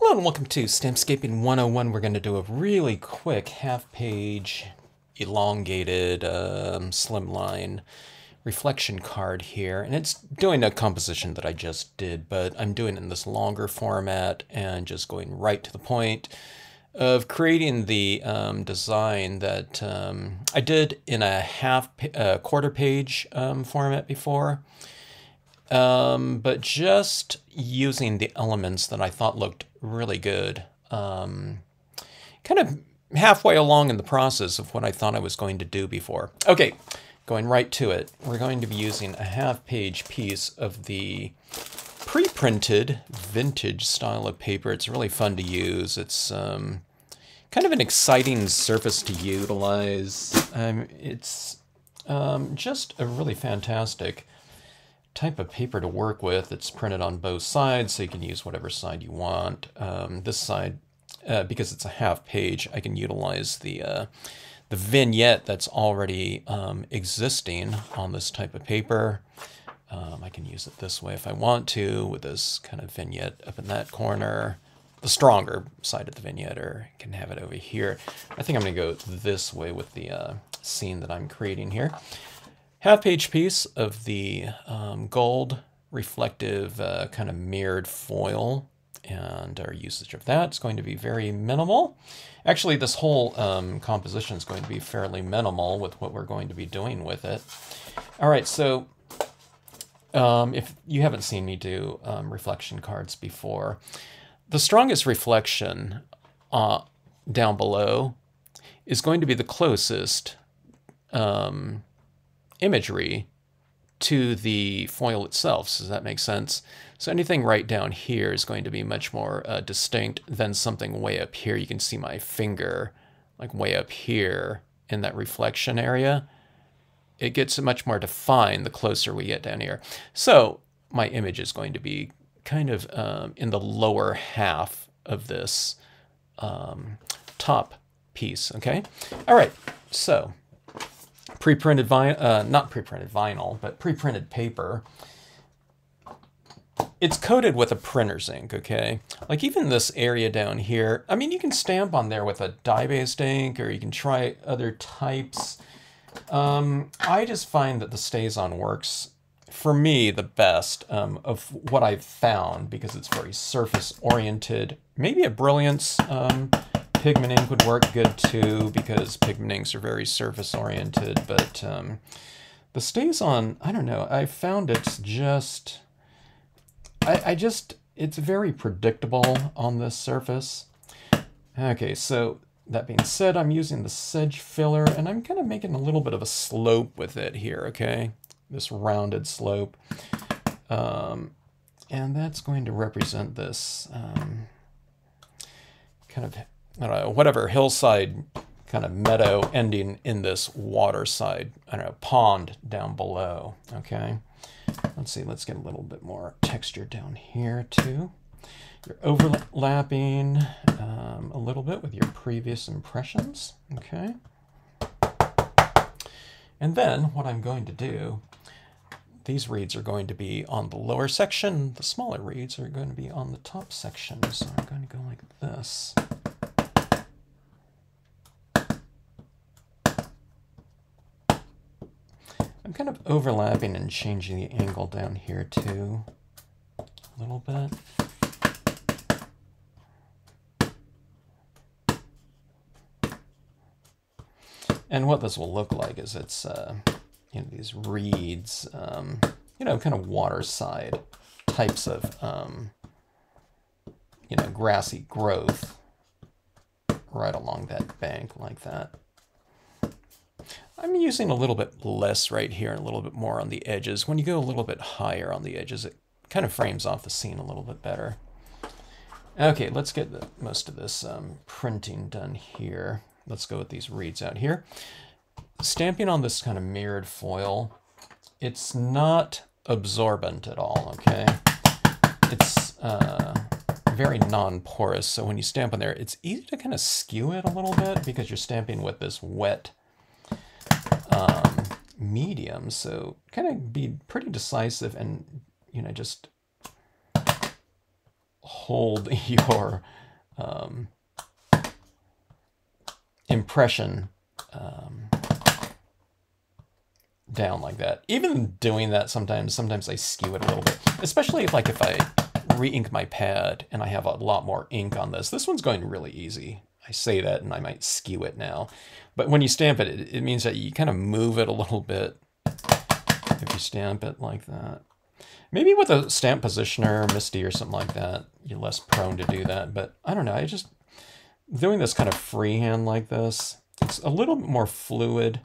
Hello and welcome to Stampscaping 101. We're going to do a really quick half-page elongated slimline reflection card here. And it's doing a composition that I just did, but I'm doing it in this longer format and just going right to the point of creating the design that I did in a quarter page format before. But just using the elements that I thought looked really good, kind of halfway along in the process of what I thought I was going to do before. Okay, going right to it. We're going to be using a half-page piece of the pre-printed vintage style of paper. It's really fun to use. It's kind of an exciting surface to utilize. It's just a really fantastic type of paper to work with. It's printed on both sides, so you can use whatever side you want. This side, because it's a half page, I can utilize the vignette that's already existing on this type of paper. I can use it this way if I want to, with this kind of vignette up in that corner. The stronger side of the vignette, or I can have it over here. I think I'm going to go this way with the scene that I'm creating here. Half-page piece of the gold reflective kind of mirrored foil, and our usage of that is going to be very minimal. Actually, this whole composition is going to be fairly minimal with what we're going to be doing with it. All right, so if you haven't seen me do reflection cards before, the strongest reflection down below is going to be the closest imagery to the foil itself. Does that make sense? So anything right down here is going to be much more distinct than something way up here. You can see my finger like way up here in that reflection area. It gets much more defined the closer we get down here. So my image is going to be kind of in the lower half of this top piece, okay? All right, so pre-printed vinyl, not pre-printed vinyl, but pre-printed paper. It's coated with a printer's ink, okay? Like even this area down here, I mean, you can stamp on there with a dye-based ink, or you can try other types. I just find that the StazOn works, for me, the best of what I've found, because it's very surface-oriented. Maybe a Brilliance pigment ink would work good too, because pigment inks are very surface-oriented, but the StazOn, I don't know, I found it's just, it's very predictable on this surface. Okay, so that being said, I'm using the sedge filler, and I'm kind of making a little bit of a slope with it here, okay? This rounded slope. And that's going to represent this kind of, I don't know, whatever hillside kind of meadow ending in this water side, I don't know, pond down below, okay? Let's see, let's get a little bit more texture down here too. You're overlapping a little bit with your previous impressions, okay? And then what I'm going to do, these reeds are going to be on the lower section, the smaller reeds are going to be on the top section, so I'm going to go like this. I'm kind of overlapping and changing the angle down here too, a little bit. And what this will look like is it's, you know, these reeds, you know, kind of waterside types of, you know, grassy growth right along that bank like that. I'm using a little bit less right here and a little bit more on the edges. When you go a little bit higher on the edges, it kind of frames off the scene a little bit better. Okay, let's get most of this printing done here. Let's go with these reeds out here. Stamping on this kind of mirrored foil, it's not absorbent at all, okay? It's very non-porous, so when you stamp on there, it's easy to kind of skew it a little bit because you're stamping with this wet medium, so kind of be pretty decisive and, you know, just hold your impression down like that. Even doing that sometimes I skew it a little bit, especially if I re-ink my pad and I have a lot more ink on this. This one's going really easy. I say that and I might skew it now. But when you stamp it, it means that you kind of move it a little bit if you stamp it like that. Maybe with a stamp positioner, Misty or something like that, you're less prone to do that. But I don't know, I just, doing this kind of freehand like this, it's a little bit more fluid.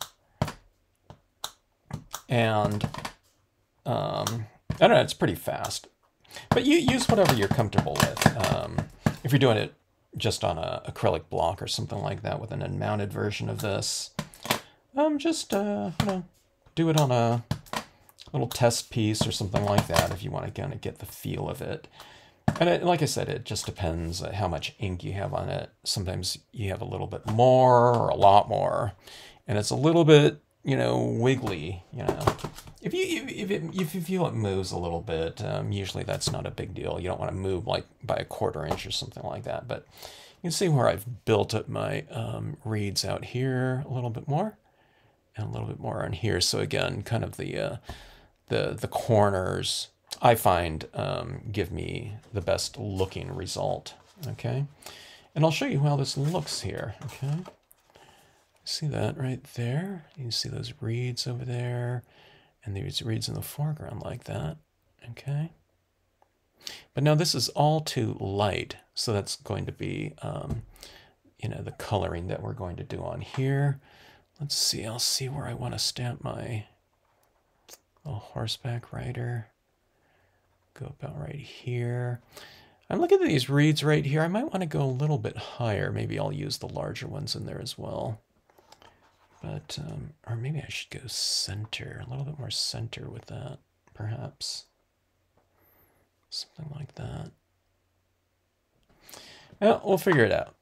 And I don't know, it's pretty fast. But you use whatever you're comfortable with. If you're doing it just on an acrylic block or something like that with an unmounted version of this, just you know, do it on a little test piece or something like that if you want to kind of get the feel of it. And like I said, it just depends how much ink you have on it. Sometimes you have a little bit more or a lot more, and it's a little bit, you know, wiggly, you know. If you feel it moves a little bit, usually that's not a big deal. You don't want to move like by a 1/4 inch or something like that. But you can see where I've built up my reeds out here a little bit more, and a little bit more on here. So again, kind of the corners I find give me the best looking result. Okay, and I'll show you how this looks here. Okay, see that right there? You can see those reeds over there. And these reeds in the foreground like that, okay? But now this is all too light, so that's going to be, you know, the coloring that we're going to do on here. Let's see, I'll see where I want to stamp my little horseback rider. Go about right here. I'm looking at these reeds right here. I might want to go a little bit higher. Maybe I'll use the larger ones in there as well. But, or maybe I should go center, a little bit more center with that, perhaps. Something like that. Well, we'll figure it out.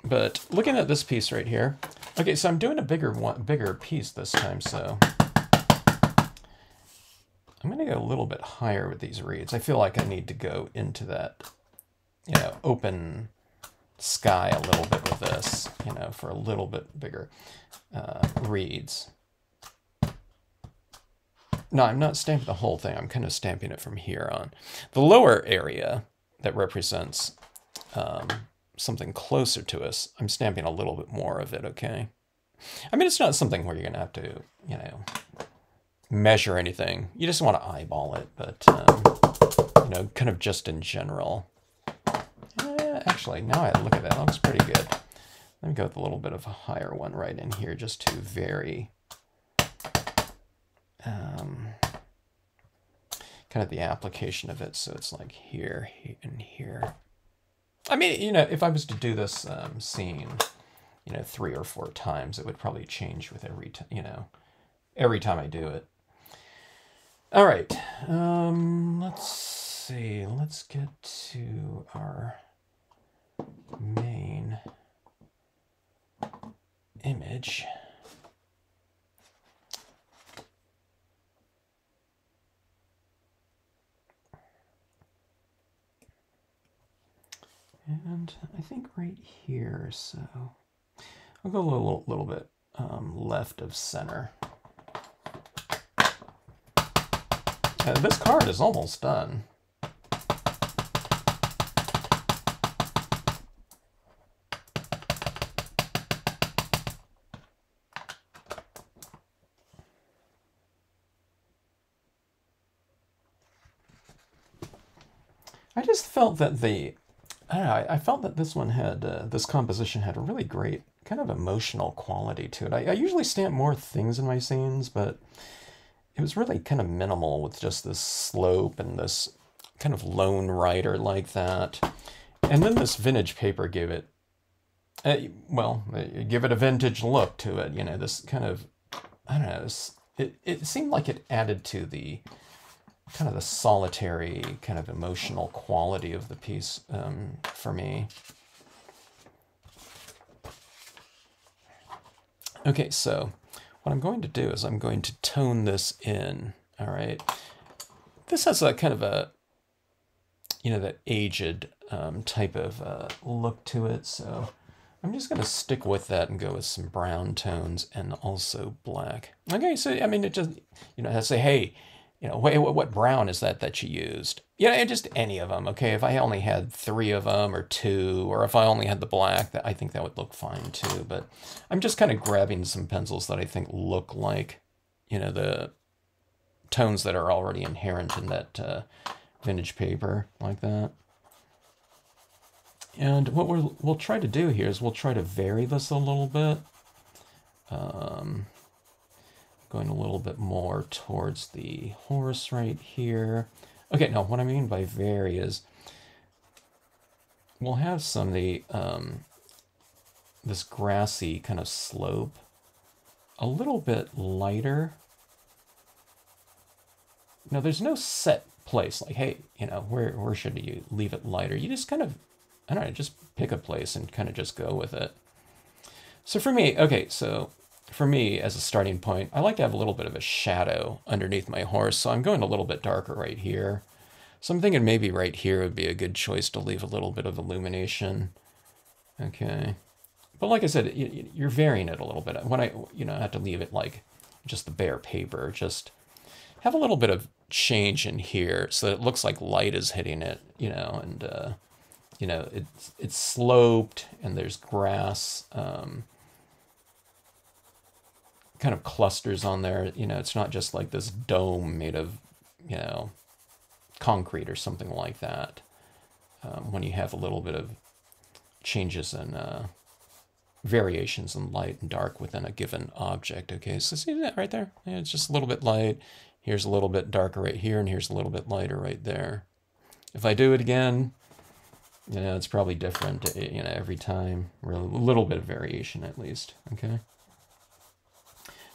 But looking at this piece right here, okay, so I'm doing a bigger piece this time, so I'm going to go a little bit higher with these reeds. I feel like I need to go into that, you know, open sky a little bit with this, you know, for a little bit bigger reeds. No, I'm not stamping the whole thing. I'm kind of stamping it from here on. The lower area that represents something closer to us, I'm stamping a little bit more of it, okay? I mean, it's not something where you're going to have to, you know, measure anything. You just want to eyeball it, but, you know, kind of just in general. Actually, now I look at that, it looks pretty good. Let me go with a little bit of a higher one right in here just to vary kind of the application of it. So it's like here and here. I mean, you know, if I was to do this scene, you know, 3 or 4 times, it would probably change with every time, you know, every time I do it. All right, let's see. Let's get to our main image. And I think right here, so I'll go a little bit left of center. This card is almost done. I just felt that I felt that this one had, this composition had a really great kind of emotional quality to it. I usually stamp more things in my scenes, but it was really kind of minimal with just this slope and this kind of lone rider like that. And then this vintage paper gave it, well, give it a vintage look to it, you know, this kind of, I don't know, it seemed like it added to the kind of the solitary kind of emotional quality of the piece for me. Okay, so what I'm going to do is I'm going to tone this in, all right? This has a kind of a, you know, that aged type of look to it. So I'm just going to stick with that and go with some brown tones and also black. Okay, so I mean, it just, you know, I say, hey, you know, what brown is that you used? Yeah, just any of them. Okay, if I only had 3 of them or 2, or if I only had the black, I think that would look fine too. But I'm just kind of grabbing some pencils that I think look like, you know, the tones that are already inherent in that vintage paper, like that. And what we'll try to do here is we'll try to vary this a little bit. Going a little bit more towards the horse right here. Okay, no, what I mean by vary is we'll have some of the this grassy kind of slope a little bit lighter. Now, there's no set place like, hey, you know, where should you leave it lighter? You just kind of, I don't know, just pick a place and kind of just go with it. So for me, okay, so for me as a starting point, I like to have a little bit of a shadow underneath my horse. So I'm going a little bit darker right here. So I'm thinking maybe right here would be a good choice to leave a little bit of illumination. Okay. But like I said, you're varying it a little bit. When I, you know, have to leave it like just the bare paper, just have a little bit of change in here so that it looks like light is hitting it, you know, and, you know, it's sloped and there's grass, kind of clusters on there. You know, it's not just like this dome made of, you know, concrete or something like that. When you have a little bit of changes in variations in light and dark within a given object. Okay, so see that right there? Yeah, it's just a little bit light. Here's a little bit darker right here, and here's a little bit lighter right there. If I do it again, you know, it's probably different, you know, every time. Really, a little bit of variation at least, okay?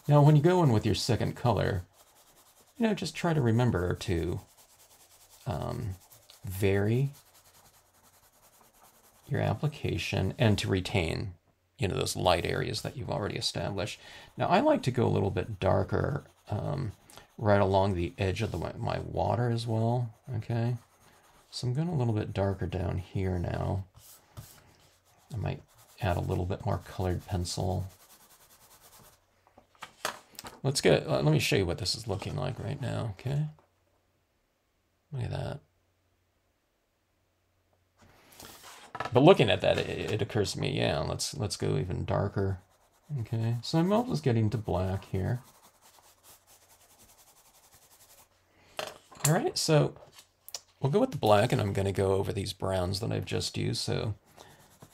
Now, when you go in with your second color, you know, just try to remember to vary your application and to retain, you know, those light areas that you've already established. Now, I like to go a little bit darker right along the edge of my water as well, okay? So I'm going a little bit darker down here now. I might add a little bit more colored pencil. Let's get, let me show you what this is looking like right now, okay? Look at that. But looking at that, it occurs to me, yeah, let's go even darker. Okay, so I'm almost getting to black here. All right, so we'll go with the black, and I'm going to go over these browns that I've just used. So,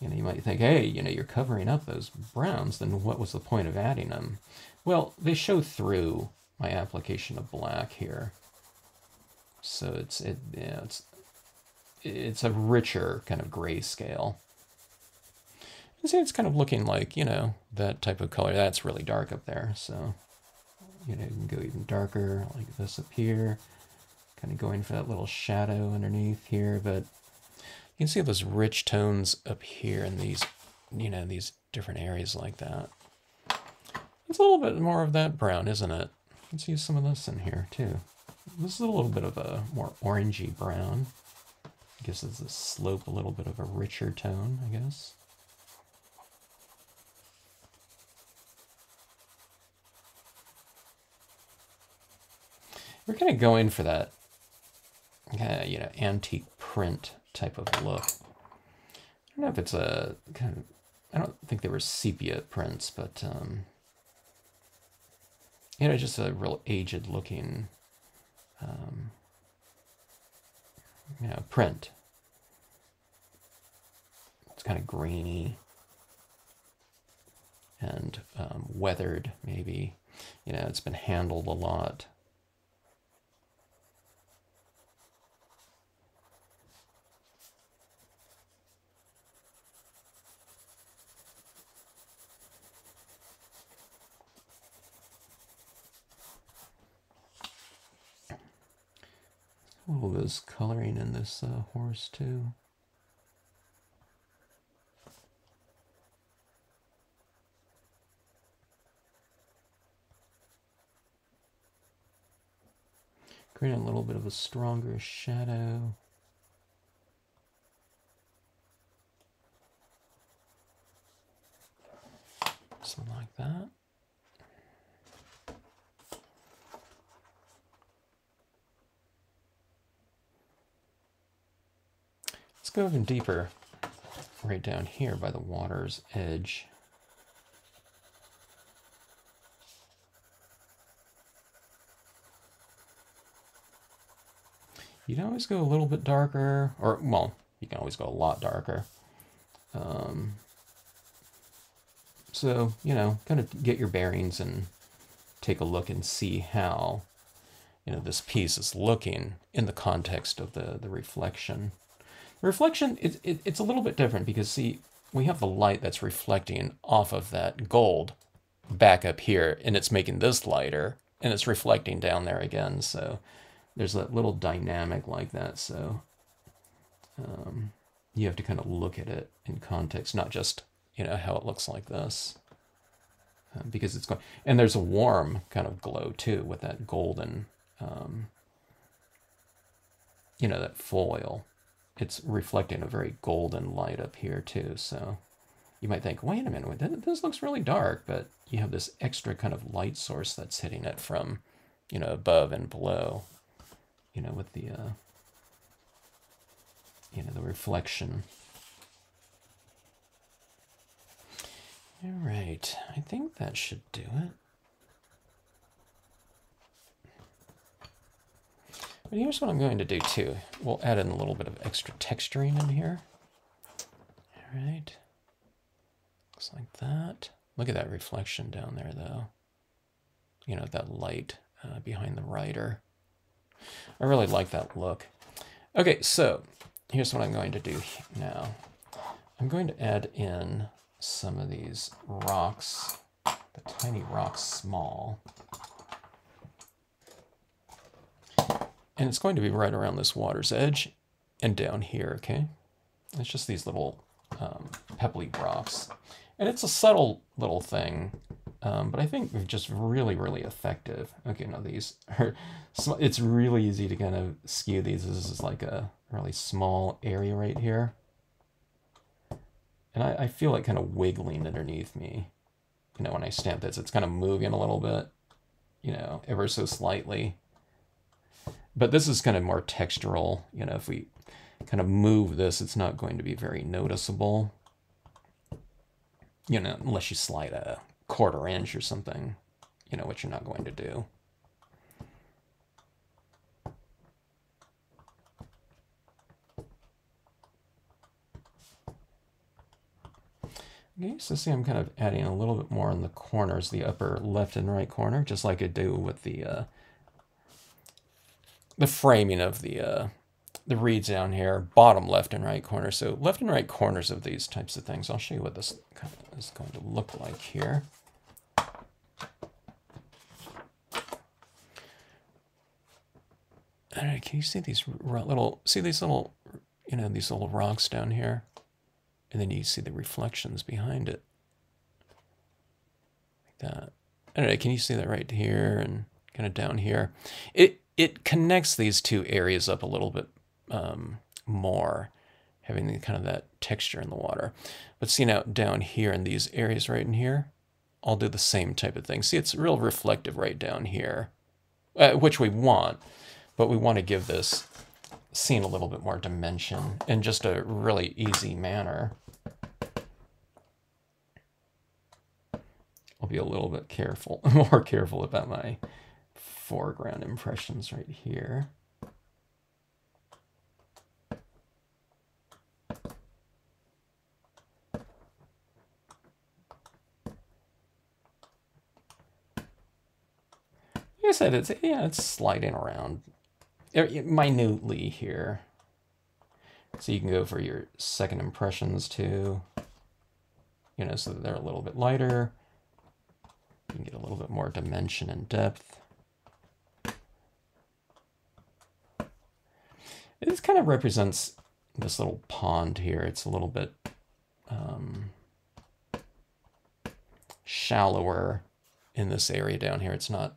you know, you might think, hey, you know, you're covering up those browns, then what was the point of adding them? Well, they show through my application of black here. So it's a richer kind of grayscale. You see, it's kind of looking like, you know, that type of color. That's really dark up there. So, you know, you can go even darker like this up here. Kind of going for that little shadow underneath here. But you can see those rich tones up here in these, you know, these different areas like that. It's a little bit more of that brown, isn't it? Let's use some of this in here too. This is a little bit of a more orangey brown. Gives it the slope a little bit of a richer tone, I guess. We're kind of going for that, you know, antique print type of look. I don't know if it's a kind of, I don't think they were sepia prints, but you know, just a real aged looking, you know, print. It's kind of grainy and weathered, maybe. You know, it's been handled a lot. A little bit of coloring in this horse too. Create a little bit of a stronger shadow. Something like that. Let's go even deeper, right down here by the water's edge. You can always go a little bit darker, or, well, you can always go a lot darker. So, you know, kind of get your bearings and take a look and see how, you know, this piece is looking in the context of the reflection. The reflection, it's a little bit different because, see, we have the light that's reflecting off of that gold back up here, and it's making this lighter, and it's reflecting down there again. So there's that little dynamic like that. So you have to kind of look at it in context, not just, you know, how it looks like this. Because it's going, and there's a warm kind of glow too with that golden, you know, that foil. It's reflecting a very golden light up here too. So you might think, wait a minute, this looks really dark, but you have this extra kind of light source that's hitting it from, you know, above and below, you know, with the, you know, the reflection. All right, I think that should do it. But here's what I'm going to do too. We'll add in a little bit of extra texturing in here. All right, looks like that. Look at that reflection down there though. You know, that light behind the writer. I really like that look. Okay, so here's what I'm going to do now. I'm going to add in some of these rocks, the tiny rocks small. And it's going to be right around this water's edge and down here, okay? It's just these little pebbly rocks. And it's a subtle little thing, but I think they're just really, really effective. Okay, now these are, it's really easy to kind of skew these. This is like a really small area right here. And I feel it kind of wiggling underneath me, you know, when I stamp this. It's kind of moving a little bit, you know, ever so slightly. But this is kind of more textural. You know, if we kind of move this, it's not going to be very noticeable. You know, unless you slide a 1/4 inch or something, you know, which you're not going to do. Okay, so see I'm kind of adding a little bit more in the corners, the upper left and right corner, just like I do with the framing of the reeds down here, bottom left and right corner. So left and right corners of these types of things. I'll show you what this kind of is going to look like here. All right, can you see these little, you know, these little rocks down here? And then you see the reflections behind it. Like that. I don't know, can you see that right here and kind of down here? It connects these two areas up a little bit more, having the, kind of that texture in the water. But see now down here in these areas right in here, I'll do the same type of thing. See, it's real reflective right down here, which we want, but we want to give this scene a little bit more dimension in just a really easy manner. I'll be a little bit careful, more careful about my foreground impressions right here. Like I said, it's sliding around minutely here. So you can go for your second impressions too, you know, so that they're a little bit lighter. You can get a little bit more dimension and depth. This kind of represents this little pond here. It's a little bit shallower in this area down here. It's not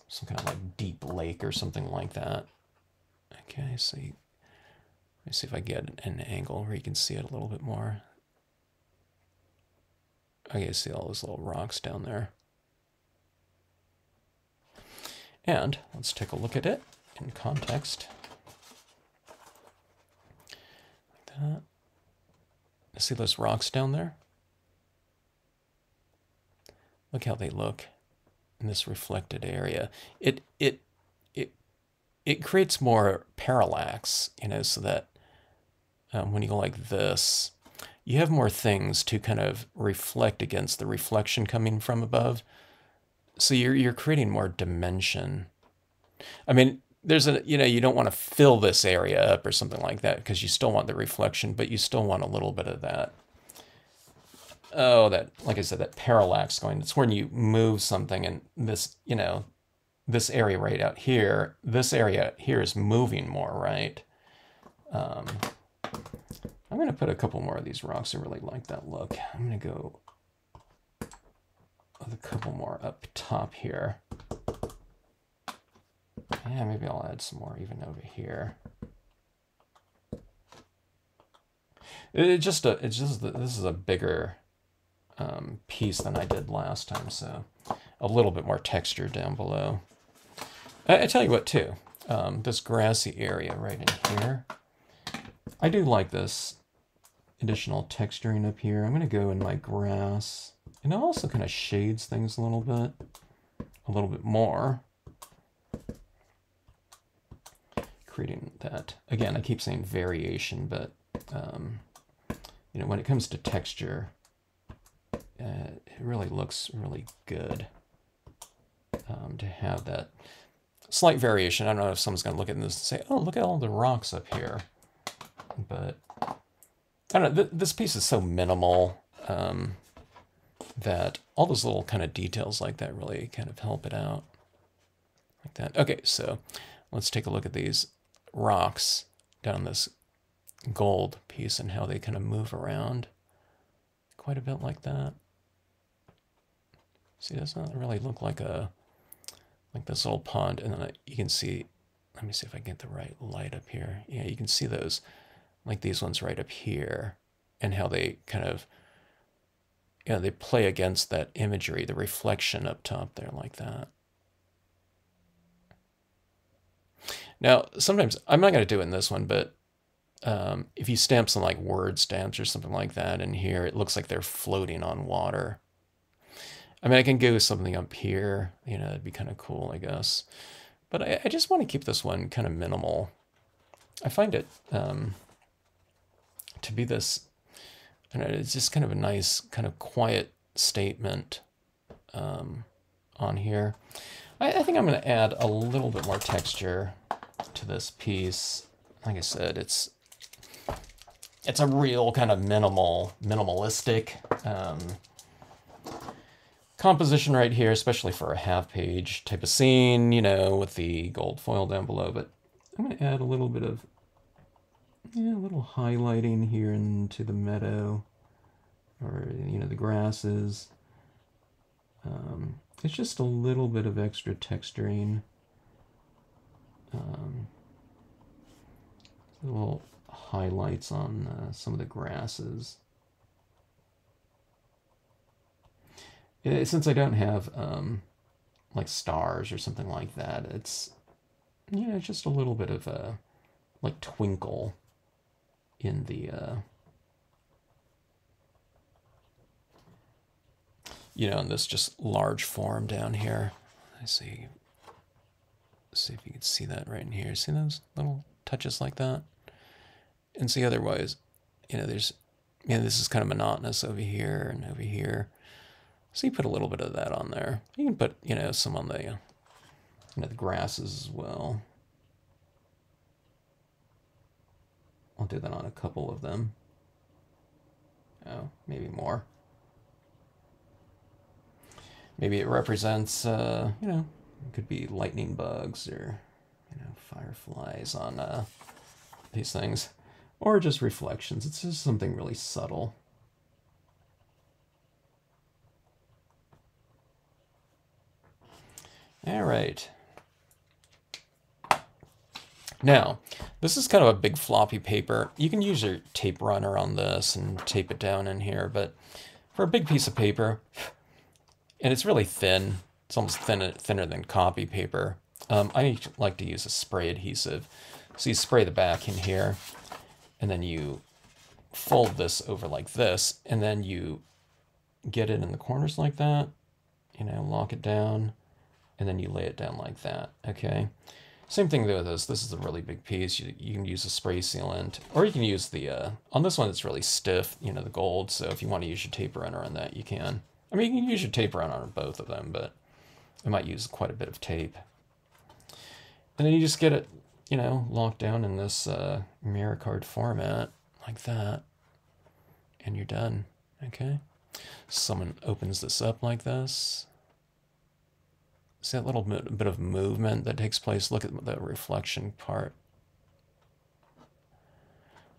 some kind of like deep lake or something like that. Okay, so let me see if I get an angle where you can see it a little bit more. Okay, you see all those little rocks down there. And let's take a look at it in context. Like that. See those rocks down there? Look how they look in this reflected area. It creates more parallax, you know, so that when you go like this, you have more things to kind of reflect against the reflection coming from above. So you're creating more dimension. I mean, there's a, you know, you don't want to fill this area up or something like that because you still want the reflection, but you still want a little bit of that. Oh, that, like I said, that parallax going. It's when you move something and this, you know, this area right out here, this area here is moving more, right? I'm going to put a couple more of these rocks. I really like that look. I'm going to go with a couple more up top here. Yeah, maybe I'll add some more even over here. This is a bigger piece than I did last time, so a little bit more texture down below. I tell you what, too, this grassy area right in here, I do like this additional texturing up here. I'm going to go in my grass, and it also kind of shades things a little bit more. Creating that, again, I keep saying variation, but you know, when it comes to texture, it really looks really good to have that slight variation. I don't know if someone's going to look at this and say, oh, look at all the rocks up here. But I don't know, this piece is so minimal that all those little kind of details like that really kind of help it out. Like that. Okay, so let's take a look at these rocks down this gold piece and how they kind of move around quite a bit like that. See, doesn't that really look like this little pond? And then you can see, let me see if I get the right light up here. Yeah, you can see those, like these ones right up here, and how they kind of, you know, they play against that imagery, the reflection up top there like that. Now, sometimes, I'm not going to do it in this one, but if you stamp some like word stamps or something like that in here, it looks like they're floating on water. I mean, I can go with something up here, you know, that'd be kind of cool, I guess. But I just want to keep this one kind of minimal. I find it to be this, I don't know, it's just kind of a nice, kind of quiet statement on here. I think I'm going to add a little bit more texture to this piece. Like I said, it's a real kind of minimalistic composition right here, especially for a half-page type of scene, you know, with the gold foil down below. But I'm going to add a little bit of, yeah, a little highlighting here into the meadow, or, you know, the grasses. It's just a little bit of extra texturing. Little highlights on some of the grasses. Since I don't have like stars or something like that, it's, you know, just a little bit of a like twinkle in the you know, in this just large form down here. Let's see if you can see that right in here. See those little touches like that? And see, otherwise, you know, there's, you know, this is kind of monotonous over here and over here. So you put a little bit of that on there. You can put, you know, some on the, you know, the grasses as well. I'll do that on a couple of them. Oh, maybe more. Maybe it represents, you know, it could be lightning bugs or, you know, fireflies on these things. Or just reflections. It's just something really subtle. All right. Now, this is kind of a big floppy paper. You can use your tape runner on this and tape it down in here, but for a big piece of paper, and it's really thin. It's almost thinner than copy paper. I like to use a spray adhesive. So you spray the back in here, and then you fold this over like this, and then you get it in the corners like that, you know, lock it down, and then you lay it down like that, okay? Same thing with this. This is a really big piece. You can use a spray sealant, or you can use the, on this one it's really stiff, you know, the gold, so if you want to use your tape runner on that, you can. I mean, you can use your tape runner on both of them, but I might use quite a bit of tape. And then you just get it, you know, locked down in this mirror card format, like that, and you're done, okay? Someone opens this up like this. See that little bit of movement that takes place? Look at the reflection part.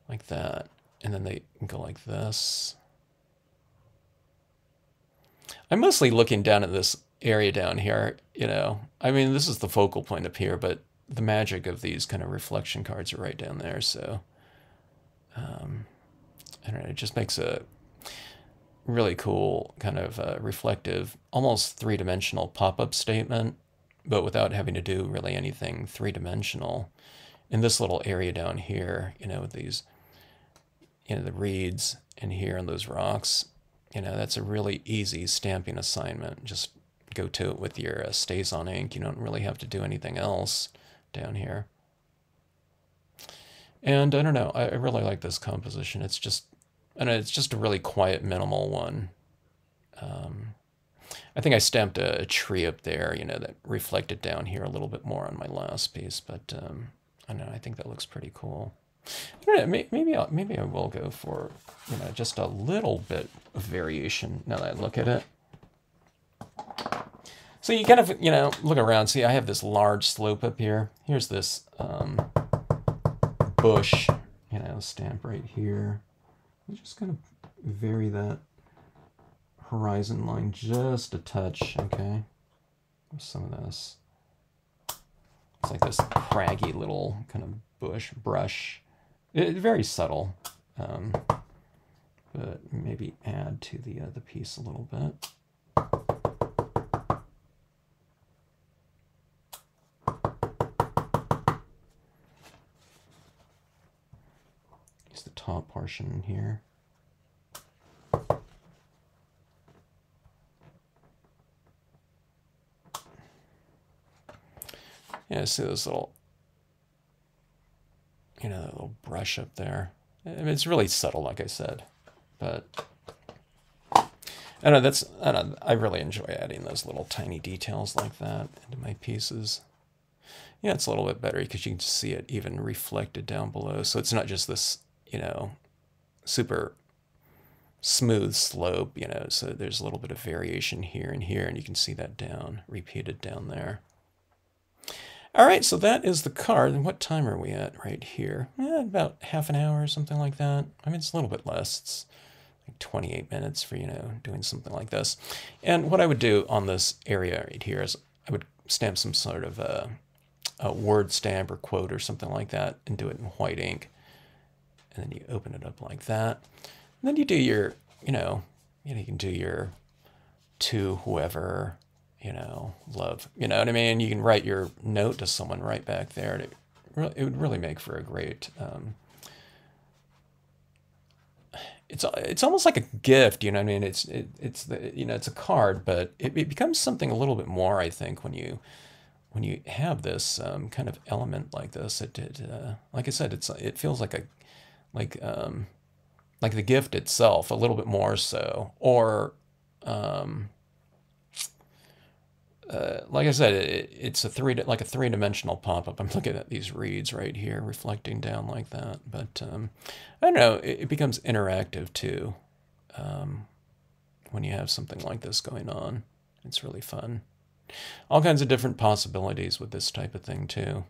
Like that. And then they go like this. I'm mostly looking down at this area down here, you know. I mean, this is the focal point up here, but the magic of these kind of reflection cards are right down there, so I don't know, it just makes a really cool kind of reflective, almost three-dimensional pop-up statement, but without having to do really anything three-dimensional. In this little area down here, you know, with these, you know, the reeds in here and those rocks, you know, that's a really easy stamping assignment. Just go to it with your StazOn ink. You don't really have to do anything else down here. And I don't know, I really like this composition. It's just, I know, it's just a really quiet, minimal one. I think I stamped a tree up there, you know, that reflected down here a little bit more on my last piece, but I don't know, I think that looks pretty cool. I don't know, maybe I will go for, you know, just a little bit of variation now that I look at it. So you kind of, you know, look around. See, I have this large slope up here. Here's this bush, you know, stamp right here. You just kind of vary that horizon line just a touch, okay? With some of this. It's like this craggy little kind of brush. It's very subtle, but maybe add to the piece a little bit. Use the top portion here. Yeah, see this little, you know, that little brush up there. I mean, it's really subtle, like I said, but I don't know, I really enjoy adding those little tiny details like that into my pieces. Yeah, it's a little bit better because you can see it even reflected down below. So it's not just this, you know, super smooth slope, you know, so there's a little bit of variation here and here, and you can see that down, repeated down there. All right, so that is the card. And what time are we at right here? About half an hour or something like that. I mean, it's a little bit less. It's like 28 minutes for, you know, doing something like this. And what I would do on this area right here is I would stamp some sort of a word stamp or quote or something like that and do it in white ink. And then you open it up like that. And then you do your, you can do your to whoever, you know, love, you know what I mean? You can write your note to someone right back there. And it would really make for a great, it's almost like a gift, you know what I mean? It's the, you know, it's a card, but it becomes something a little bit more, I think, when you have this kind of element like this. Like I said, it feels like like the gift itself, a little bit more so, or like I said, it's a three-dimensional pop-up. I'm looking at these reeds right here reflecting down like that. But I don't know, it becomes interactive too when you have something like this going on. It's really fun. All kinds of different possibilities with this type of thing too.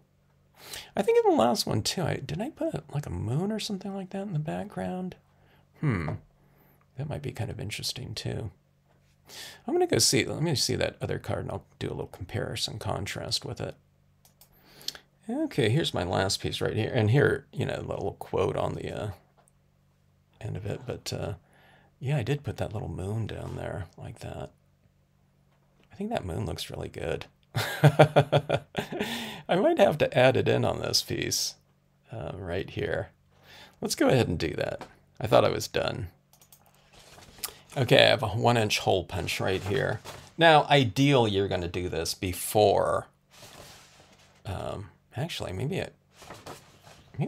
I think in the last one too, did I put like a moon or something like that in the background? That might be kind of interesting too. I'm going to go see, let me see that other card and I'll do a little comparison, contrast with it. Okay, here's my last piece right here. And here, you know, a little quote on the end of it. But Yeah, I did put that little moon down there like that. I think that moon looks really good. I might have to add it in on this piece right here. Let's go ahead and do that. I thought I was done. Okay, I have a 1-inch hole punch right here. Now, ideally, you're going to do this before. Actually, maybe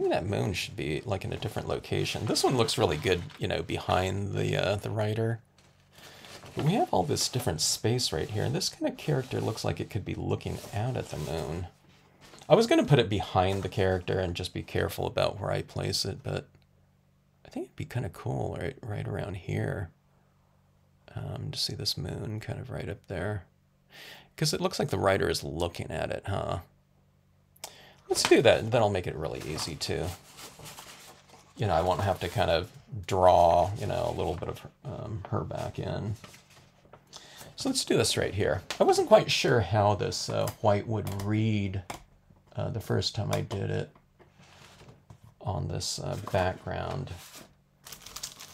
that moon should be like in a different location. This one looks really good, you know, behind the writer. But we have all this different space right here, and this kind of character looks like it could be looking out at the moon. I was going to put it behind the character and just be careful about where I place it, but I think it'd be kind of cool right around here. To see this moon kind of right up there. Because it looks like the writer is looking at it, huh? Let's do that. That'll make it really easy, too. You know, I won't have to kind of draw, you know, a little bit of her back in. So let's do this right here. I wasn't quite sure how this white would read the first time I did it on this background.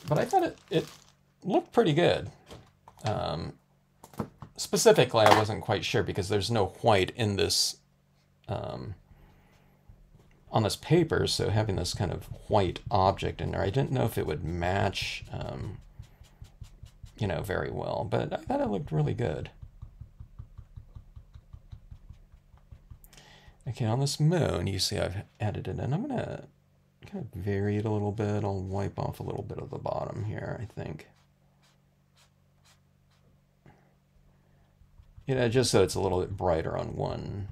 But I thought it looked pretty good. Specifically, I wasn't quite sure because there's no white in this on this paper, so having this kind of white object in there, I didn't know if it would match, you know, very well, but I thought it looked really good. Okay, on this moon, you see I've added it in. I'm going to kind of vary it a little bit. I'll wipe off a little bit of the bottom here, I think. You know, just so it's a little bit brighter on one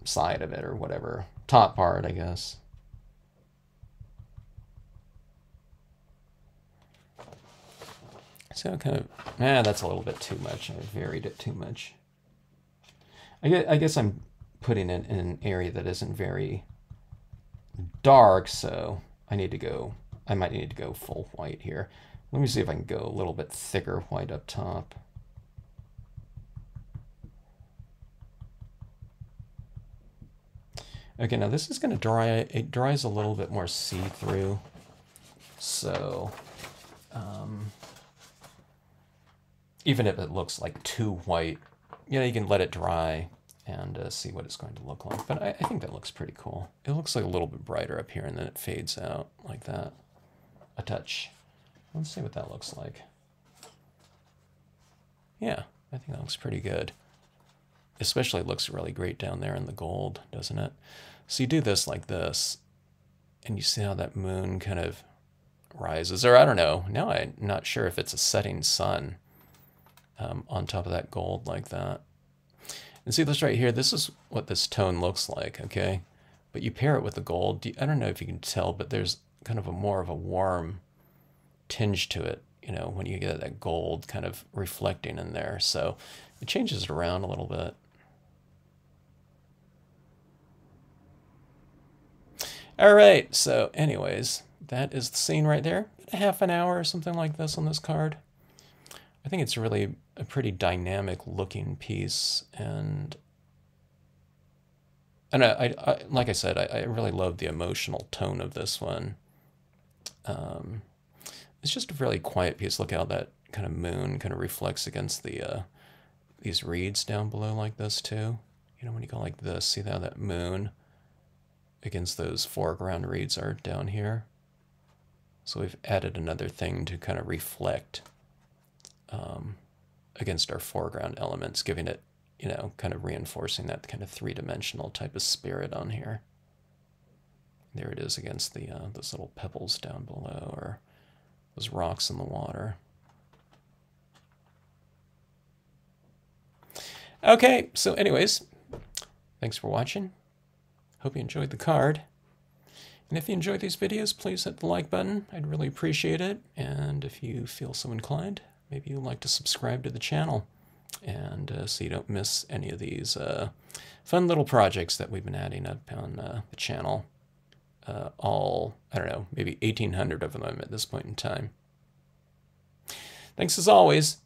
side of it or whatever. Top part, I guess. So kind of, that's a little bit too much. I varied it too much. I guess I'm putting it in an area that isn't very dark, so I might need to go full white here. Let me see if I can go a little bit thicker white up top. Okay, now this is going to dry. It dries a little bit more see-through. So, even if it looks like too white, you know, you can let it dry and see what it's going to look like. But I think that looks pretty cool. It looks like a little bit brighter up here, and then it fades out like that. A touch. Let's see what that looks like. Yeah, I think that looks pretty good. Especially looks really great down there in the gold, doesn't it? So you do this like this, and you see how that moon kind of rises. Or I don't know. Now I'm not sure if it's a setting sun on top of that gold like that. And see this right here? This is what this tone looks like, okay? But you pair it with the gold. I don't know if you can tell, but there's kind of more of a warm tinge to it, you know, when you get that gold kind of reflecting in there. So it changes it around a little bit. All right, so anyways, that is the scene right there. A half an hour or something like this on this card. I think it's really a pretty dynamic looking piece, and I like I said, I really love the emotional tone of this one. It's just a really quiet piece. Look how that kind of moon kind of reflects against the these reeds down below like this too. You know, when you go like this, see how that moon against those foreground reeds are down here. So we've added another thing to kind of reflect against our foreground elements, giving it, you know, kind of reinforcing that kind of three-dimensional type of spirit on here. There it is against the those little pebbles down below, or those rocks in the water. Okay, so anyways, thanks for watching. Hope you enjoyed the card. And if you enjoyed these videos, please hit the like button. I'd really appreciate it. And if you feel so inclined, maybe you'd like to subscribe to the channel, and so you don't miss any of these fun little projects that we've been adding up on the channel. All, I don't know, maybe 1,800 of them at this point in time. Thanks as always.